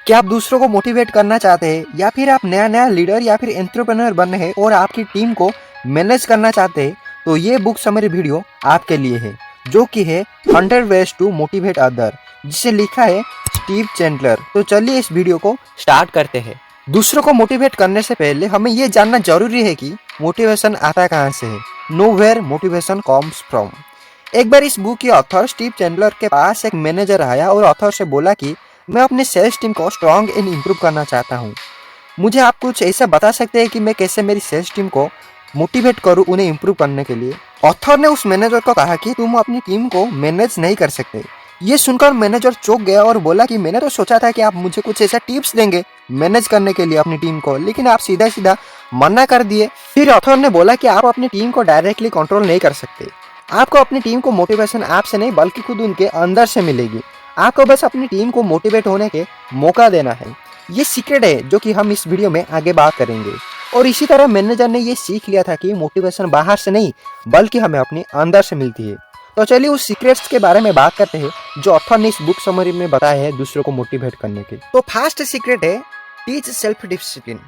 क्या आप दूसरों को मोटिवेट करना चाहते हैं या फिर आप नया नया लीडर या फिर एंटरप्रेन्योर बनने हैं और आपकी टीम को मैनेज करना चाहते हैं तो ये बुक समरी वीडियो आपके लिए है, जो कि है 100 वेज टू मोटिवेट अदर, जिसे लिखा है स्टीव चैंडलर। तो चलिए इस वीडियो को स्टार्ट करते हैं। दूसरों को मोटिवेट करने से पहले हमें ये जानना जरूरी है कि मोटिवेशन आता कहाँ से है। Know where motivation comes from. एक बार इस बुक के ऑथर स्टीव चैंडलर के पास एक मैनेजर आया और ऑथर से बोला कि मैं अपने सेल्स टीम को स्ट्रॉन्ग एंड इम्प्रूव करना चाहता हूँ। मुझे आप कुछ ऐसा बता सकते हैं कि मैं कैसे मेरी सेल्स टीम को मोटिवेट करूँ उन्हें इम्प्रूव करने के लिए। ऑथर ने उस मैनेजर को कहा कि तुम अपनी टीम को मैनेज नहीं कर सकते। ये सुनकर मैनेजर चौंक गया और बोला कि मैंने तो सोचा था कि आप मुझे कुछ ऐसा टिप्स देंगे मैनेज करने के लिए अपनी टीम को, लेकिन आप सीधा सीधा मना कर दिए। फिर ऑथर ने बोला कि आप अपनी टीम को डायरेक्टली कंट्रोल नहीं कर सकते। आपको अपनी टीम को मोटिवेशन आपसे नहीं बल्कि खुद उनके अंदर से मिलेगी। आपको बस अपनी टीम को मोटिवेट होने के मौका देना है। ये सीक्रेट है जो कि हम इस वीडियो में आगे बात करेंगे। और इसी तरह मैनेजर ने ये सीख लिया था कि मोटिवेशन बाहर से नहीं बल्कि हमें अपने अंदर से मिलती है। तो चलिए उस सीक्रेट्स के बारे में बात करते हैं जो ऑथर ने इस बुक समरी में बताया है दूसरों को मोटिवेट करने के। तो फर्स्ट सीक्रेट है टीच सेल्फ डिसिप्लिन।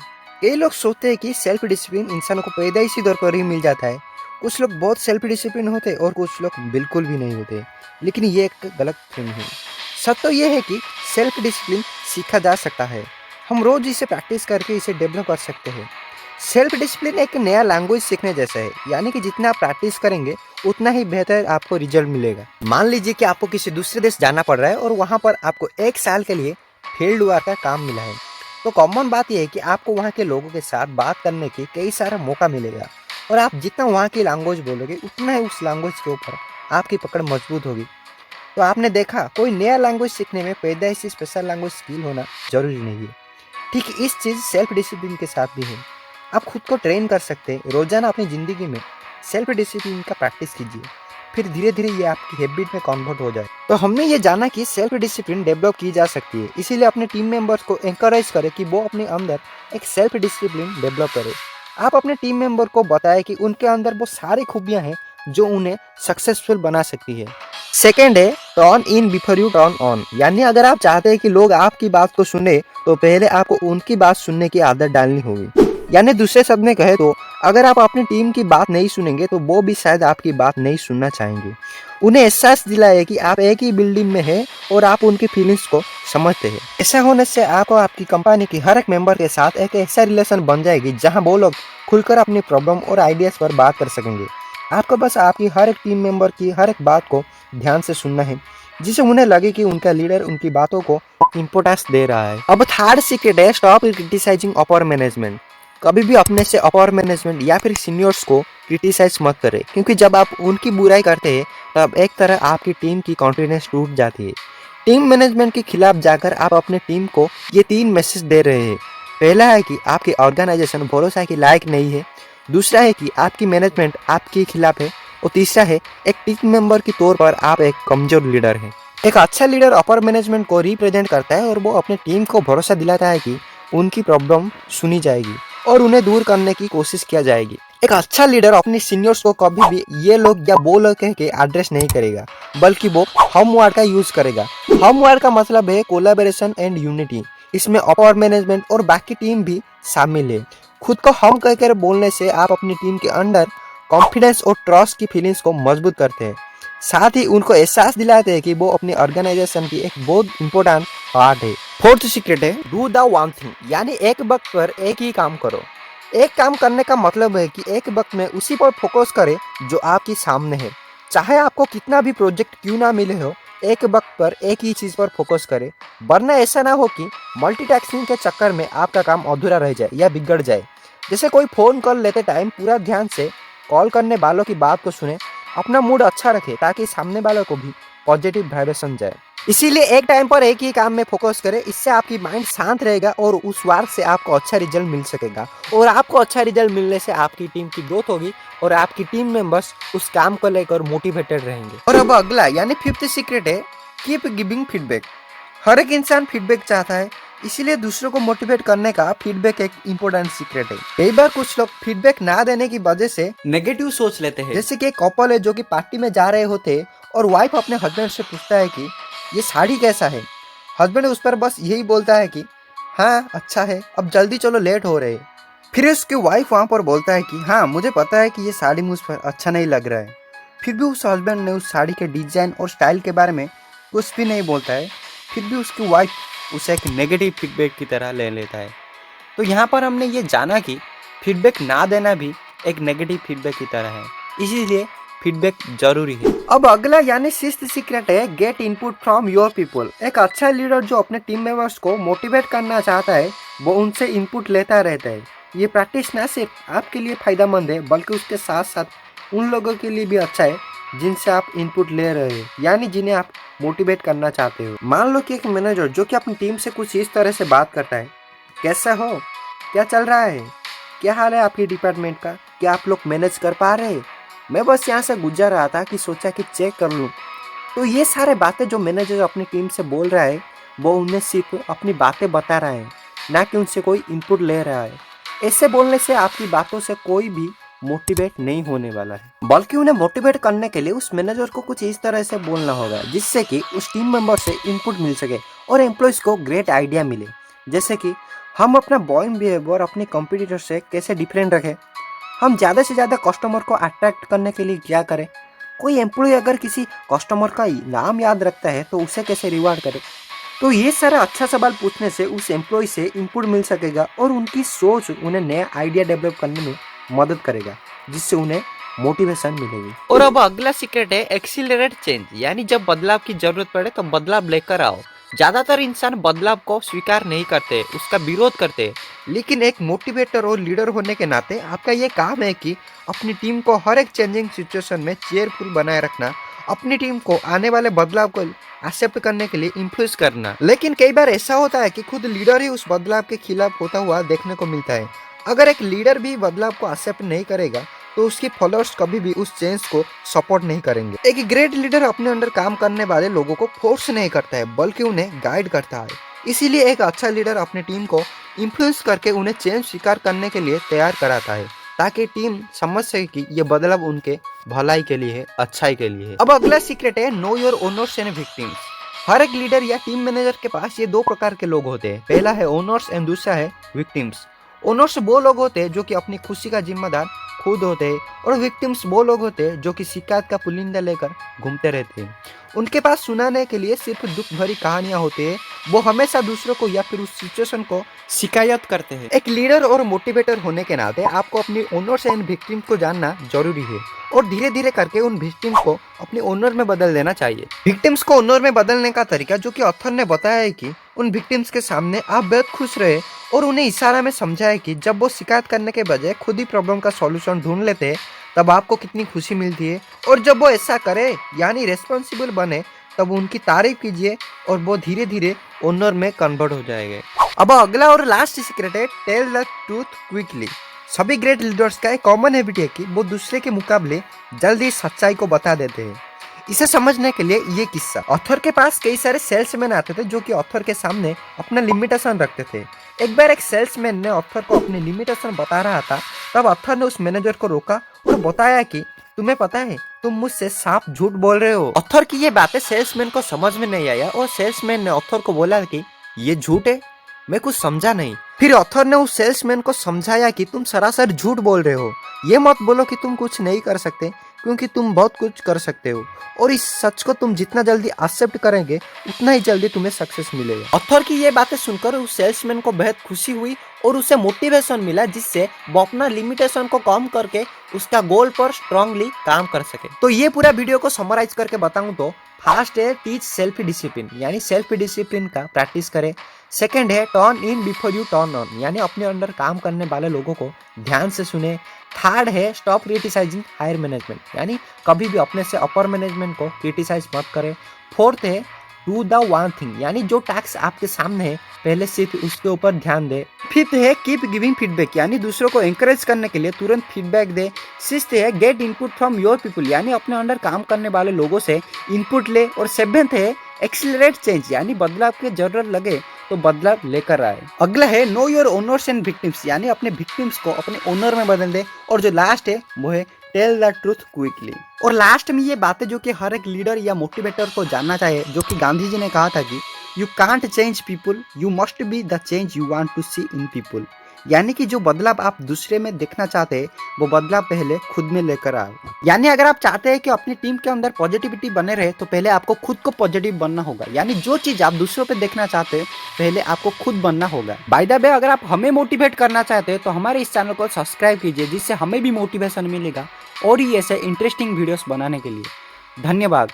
कई लोग सोचते हैं कि सेल्फ डिसिप्लिन इंसान को पैदाइशी तौर पर ही मिल जाता है। कुछ लोग बहुत सेल्फ डिसिप्लिन होते हैं और कुछ लोग बिल्कुल भी नहीं होते, लेकिन ये एक गलत फहमी है। सच तो ये है कि सेल्फ डिसिप्लिन सीखा जा सकता है। हम रोज इसे प्रैक्टिस करके इसे डेवलप कर सकते हैं। सेल्फ डिसिप्लिन एक नया लैंग्वेज सीखने जैसा है, यानी कि जितना आप प्रैक्टिस करेंगे उतना ही बेहतर आपको रिजल्ट मिलेगा। मान लीजिए कि आपको किसी दूसरे देश जाना पड़ रहा है और वहाँ पर आपको 1 साल के लिए फील्ड वर्क का काम मिला है। तो कॉमन बात यह है कि आपको वहाँ के लोगों के साथ बात करने की कई सारा मौका मिलेगा और आप जितना वहाँ की लैंग्वेज बोलोगे उतना ही उस लैंग्वेज के ऊपर आपकी पकड़ मजबूत होगी। तो आपने देखा, कोई नया लैंग्वेज सीखने में पैदाइशी स्पेशल लैंग्वेज स्किल होना जरूरी नहीं है। ठीक इस चीज़ सेल्फ डिसिप्लिन के साथ भी है। आप खुद को ट्रेन कर सकते हैं। रोजाना अपनी ज़िंदगी में सेल्फ डिसिप्लिन का प्रैक्टिस कीजिए, फिर धीरे धीरे ये आपकी हैबिट में कन्वर्ट हो जाए। तो हमने ये जाना कि सेल्फ डिसिप्लिन डेवलप की जा सकती है, इसीलिए अपने टीम मेंबर्स को एनकरेज करें कि वो अपने अंदर एक सेल्फ डिसिप्लिन डेवलप करें। आप अपने टीम मेंबर को बताएं कि उनके अंदर वो सारी खूबियाँ हैं जो उन्हें सक्सेसफुल बना सकती है। सेकेंड है turn in before U turn on, यानी अगर आप चाहते हैं कि लोग आपकी बात को सुने तो पहले आपको उनकी बात सुनने की आदत डालनी होगी। यानी दूसरे शब्द में कहे तो अगर आप अपनी टीम की बात नहीं सुनेंगे तो वो भी शायद आपकी बात नहीं सुनना चाहेंगे। उन्हें एहसास दिलाए कि आप एक ही बिल्डिंग में हैं और आप उनकी फीलिंग्स को समझते हैं। ऐसा होने से आपको आपकी कंपनी की हर एक मेंबर के साथ एक ऐसा रिलेशन बन जाएगी जहां वो लोग खुलकर अपनी प्रॉब्लम और आइडियाज़ पर बात कर सकेंगे। आपको बस आपकी हर एक टीम मेंबर की हर एक बात को ध्यान से सुनना है, जिससे उन्हें लगे कि उनका लीडर उनकी बातों को इम्पोर्टेंस दे रहा है। अब थर्ड सीक्रेट है स्टॉप क्रिटिसाइजिंग अपर मैनेजमेंट। कभी भी अपने से अपर मैनेजमेंट या फिर सीनियर्स को क्रिटिसाइज मत करें, क्योंकि जब आप उनकी बुराई करते हैं तब एक तरह आपकी टीम की कॉन्फिडेंस टूट जाती है। टीम मैनेजमेंट के खिलाफ जाकर आप अपने टीम को ये 3 मैसेज दे रहे हैं। पहला है कि आपकी ऑर्गेनाइजेशन भरोसा के लायक नहीं है, दूसरा है कि आपकी मैनेजमेंट आपके खिलाफ है, और तीसरा है एक टीम मेंबर के तौर पर आप एक कमजोर लीडर हैं। एक अच्छा लीडर अपर मैनेजमेंट को रिप्रेजेंट करता है और वो अपने टीम को भरोसा दिलाता है कि उनकी प्रॉब्लम सुनी जाएगी और उन्हें दूर करने की कोशिश किया जाएगी। एक अच्छा लीडर अपने सीनियर्स को कभी भी ये लोग या वो लोग कह के एड्रेस नहीं करेगा, बल्कि वो हम वर्ड का यूज करेगा। हम वर्ड का मतलब है कोलैबोरेशन एंड यूनिटी। इसमें अपर मैनेजमेंट और बाकी टीम भी शामिल है। खुद को हम कहकर बोलने से आप अपनी टीम के अंदर कॉन्फिडेंस और ट्रस्ट की फीलिंग्स को मजबूत करते हैं। साथ ही उनको एहसास दिलाते हैं कि वो अपनी ऑर्गेनाइजेशन की एक बहुत इंपॉर्टेंट पार्ट है। फोर्थ सीक्रेट है डू द वन थिंग, यानी एक वक्त पर एक ही काम करो। एक काम करने का मतलब है कि एक वक्त में उसी पर फोकस करें जो आपके सामने है। चाहे आपको कितना भी प्रोजेक्ट क्यों ना मिले हो, एक वक्त पर एक ही चीज़ पर फोकस करें, वरना ऐसा ना हो कि मल्टीटास्किंग के चक्कर में आपका काम अधूरा रह जाए या बिगड़ जाए। जैसे कोई फ़ोन कॉल लेते टाइम पूरा ध्यान से कॉल करने वालों की बात को सुने, अपना मूड अच्छा रखे ताकि सामने वालों को भी पॉजिटिव वाइब्रेशन जाए। इसीलिए एक टाइम पर एक ही काम में फोकस करें, इससे आपकी माइंड शांत रहेगा और उस वार से आपको अच्छा रिजल्ट मिल सकेगा। और आपको अच्छा रिजल्ट मिलने से आपकी टीम की ग्रोथ होगी और आपकी टीम मेंबर्स उस काम को लेकर मोटिवेटेड रहेंगे। और अब अगला यानी फिफ्थ सीक्रेट है कीप गिविंग फीडबैक। हर एक इंसान फीडबैक चाहता है, इसीलिए दूसरों को मोटिवेट करने का फीडबैक एक इम्पोर्टेंट सीक्रेट है। कई बार कुछ लोग फीडबैक ना देने की वजह से नेगेटिव सोच लेते हैं। जैसे कि एक कपल है जो कि पार्टी में जा रहे होते और वाइफ अपने हस्बैंड से पूछता है कि ये साड़ी कैसा है, हस्बैंड उस पर बस यही बोलता है कि हाँ अच्छा है, अब जल्दी चलो, लेट हो रहे हैं। फिर उसकी वाइफ वहाँ पर बोलता है कि हाँ मुझे पता है कि ये साड़ी मुझ पर अच्छा नहीं लग रहा है। फिर भी उस हस्बैंड ने उस साड़ी के डिजाइन और स्टाइल के बारे में कुछ भी नहीं बोलता है। फिर भी उसकी वाइफ उसे एक नेगेटिव फीडबैक की तरह ले लेता है। तो यहाँ पर हमने ये जाना कि फीडबैक ना देना भी एक नेगेटिव फीडबैक की तरह है, इसीलिए फीडबैक जरूरी है। अब अगला यानी सिक्स्थ सीक्रेट है get input from your people. एक अच्छा लीडर जो अपने टीम मेंबर्स को मोटिवेट करना चाहता है वो उनसे इनपुट लेता रहता है। ये प्रैक्टिस ना सिर्फ आपके लिए फायदेमंद है बल्कि उसके साथ साथ उन लोगों के लिए भी अच्छा है जिनसे आप इनपुट ले रहे हैं, यानी जिन्हें आप मोटिवेट करना चाहते हो। मान लो कि एक मैनेजर जो कि अपनी टीम से कुछ इस तरह से बात करता है, कैसा हो, क्या चल रहा है, क्या हाल है आपकी डिपार्टमेंट का, क्या आप लोग मैनेज कर पा रहे हैं, मैं बस यहाँ से गुजर रहा था कि सोचा कि चेक कर लूँ। तो ये सारे बातें जो मैनेजर अपनी टीम से बोल रहा है वो उन्हें सिर्फ अपनी बातें बता रहा है, ना कि उनसे कोई इनपुट ले रहा है। ऐसे बोलने से आपकी बातों से कोई भी मोटिवेट नहीं होने वाला है, बल्कि उन्हें मोटिवेट करने के लिए उस मैनेजर को कुछ इस तरह से बोलना होगा जिससे कि उस टीम मेंबर से इनपुट मिल सके और एम्प्लॉयज को ग्रेट आइडिया मिले। जैसे कि हम अपना बॉइंग बिहेवियर अपने कंपटीटर से कैसे डिफरेंट रखें, हम ज़्यादा से ज़्यादा कस्टमर को अट्रैक्ट करने के लिए क्या करें, कोई एम्प्लॉय अगर किसी कस्टमर का नाम याद रखता है तो उसे कैसे रिवार्ड करें। तो ये सारा अच्छा सवाल पूछने से उस एम्प्लॉय से इनपुट मिल सकेगा और उनकी सोच उन्हें नया आइडिया डेवलप करने में मदद करेगा, जिससे उन्हें मोटिवेशन मिलेगी। और अब अगला सीक्रेट है एक्सीलरेट चेंज, यानी जब बदलाव की जरूरत पड़े तो बदलाव लेकर आओ। ज्यादातर इंसान बदलाव को स्वीकार नहीं करते, उसका विरोध करते, लेकिन एक मोटिवेटर और लीडर होने के नाते आपका ये काम है कि अपनी टीम को हर एक चेंजिंग सिचुएशन में चेयरफुल बनाए रखना, अपनी टीम को आने वाले बदलाव को एक्सेप्ट करने के लिए इन्फ्लुएंस करना। लेकिन कई बार ऐसा होता है कि खुद लीडर ही उस बदलाव के खिलाफ होता हुआ देखने को मिलता है। अगर एक लीडर भी बदलाव को एक्सेप्ट नहीं करेगा तो उसके फॉलोअर्स कभी भी उस चेंज को सपोर्ट नहीं करेंगे। एक ग्रेट लीडर अपने अंडर काम करने वाले लोगों को फोर्स नहीं करता है बल्कि उन्हें गाइड करता है। इसीलिए एक अच्छा लीडर अपनी टीम को इन्फ्लुएंस करके उन्हें चेंज स्वीकार करने के लिए तैयार कराता है, ताकि टीम समझ सके कि ये बदलाव उनके भलाई के लिए है, अच्छाई के लिए है। अब अगला सीक्रेट है know your owners and victims. हर एक लीडर या टीम मैनेजर के पास ये दो प्रकार के लोग होते हैं, पहला है ओनर्स एंड दूसरा है विक्टिम्स। ओनर्स वो लोग होते हैं जो कि अपनी खुशी का जिम्मेदार खुद होते हैं और विक्टिम्स वो लोग होते हैं जो कि शिकायत का पुलिंदा लेकर घूमते रहते हैं। उनके पास सुनाने के लिए सिर्फ दुख भरी कहानियां होती है, वो हमेशा दूसरों को या फिर उस सिचुएशन को शिकायत करते हैं। एक लीडर और मोटिवेटर होने के नाते आपको अपनी ओनर्स एंड विक्टिम्स को जानना जरूरी है और धीरे धीरे करके उन विक्टिम्स को अपने ओनर में बदल देना चाहिए। विक्टिम्स को ओनर में बदलने का तरीका जो कि ऑथर ने बताया है कि उन विक्टिम्स के सामने आप बेहद खुश रहे और उन्हें इशारा में समझाए कि जब वो शिकायत करने के बजाय खुद ही प्रॉब्लम का सॉल्यूशन ढूंढ लेते हैं तब आपको कितनी खुशी मिलती है, और जब वो ऐसा करे यानी रेस्पॉन्सिबल बने तब उनकी तारीफ कीजिए और वो धीरे धीरे ओनर में कन्वर्ट हो जाएंगे। अब अगला और लास्ट सीक्रेट है टेल द ट्रूथ क्विकली। सभी ग्रेट लीडर्स का एक कॉमन हैबिट है कि वो दूसरे के मुकाबले जल्दी सच्चाई को बता देते हैं। इसे समझने के लिए ये किस्सा, ऑथर के पास कई सारे सेल्समैन आते थे जो कि ऑथर के सामने अपना लिमिटेशन रखते थे। एक बार एक सेल्समैन ने ऑथर को अपनी लिमिटेशन बता रहा था, तब ऑथर ने उस मैनेजर को रोका और बताया कि तुम्हें पता है तुम मुझसे साफ झूठ बोल रहे हो। ऑथर की ये बातें सेल्समैन को समझ में नहीं आया और सेल्समैन ने ऑथर को बोला कि ये झूठ है, मैं कुछ समझा नहीं। फिर ऑथर ने उस सेल्समैन को समझाया कि तुम सरासर झूठ बोल रहे हो, ये मत बोलो कि तुम कुछ नहीं कर सकते क्योंकि तुम बहुत कुछ कर सकते हो, और इस सच को तुम जितना जल्दी एक्सेप्ट करेंगे उतना ही जल्दी तुम्हें सक्सेस मिलेगा। ऑथर की ये बातें सुनकर उस सेल्समैन को बेहद खुशी हुई और उसे मोटिवेशन मिला जिससे वो अपना लिमिटेशन को कम करके उसका गोल पर स्ट्रांगली काम कर सके। तो ये पूरा वीडियो को समराइज करके बताऊं तो फर्स्ट है टीच सेल्फ डिसिप्लिन, यानी सेल्फ डिसिप्लिन का प्रैक्टिस करें। सेकंड है turn in before U turn on, यानी अपने अंडर काम करने वाले लोगों को ध्यान से सुने। थर्ड है स्टॉप क्रिटिसाइजिंग हायर मैनेजमेंट, यानी कभी भी अपने से अपर मैनेजमेंट को क्रिटिसाइज मत करें। फोर्थ है डू द वन थिंग, यानी जो टास्क आपके सामने है पहले सिर्फ उसके ऊपर ध्यान दे। फिफ्थ है कीप गिविंग फीडबैक, यानी दूसरों को एंकरेज करने के लिए तुरंत फीडबैक दे। सिक्स्थ है get input from your people, यानी अपने अंडर काम करने वाले लोगों से इनपुट ले। और सेवेंथ है एक्सीलरेट चेंज, यानी बदलाव की जरूरत लगे तो बदलाव लेकर आए। अगला है know your owners and victims, यानी अपने विक्टिम्स को अपने ओनर में बदल दे। और जो लास्ट है वो है टेल द ट्रूथ क्विकली। और लास्ट में ये बातें जो कि हर एक लीडर या मोटिवेटर को जानना चाहिए, जो कि गांधी जी ने कहा था कि you can't change people, you must be the change you want to see in people. यानी कि जो बदलाव आप दूसरे में देखना चाहते हैं वो बदलाव पहले खुद में लेकर आओ। यानी अगर आप चाहते हैं कि अपनी टीम के अंदर पॉजिटिविटी बने रहे तो पहले आपको खुद को पॉजिटिव बनना होगा। यानी जो चीज आप दूसरों पे देखना चाहते हैं पहले आपको खुद बनना होगा। बाय द वे, अगर आप हमें मोटिवेट करना चाहते हैं तो हमारे इस चैनल को सब्सक्राइब कीजिए, जिससे हमें भी मोटिवेशन मिलेगा और ही ऐसे इंटरेस्टिंग वीडियोस बनाने के लिए। धन्यवाद।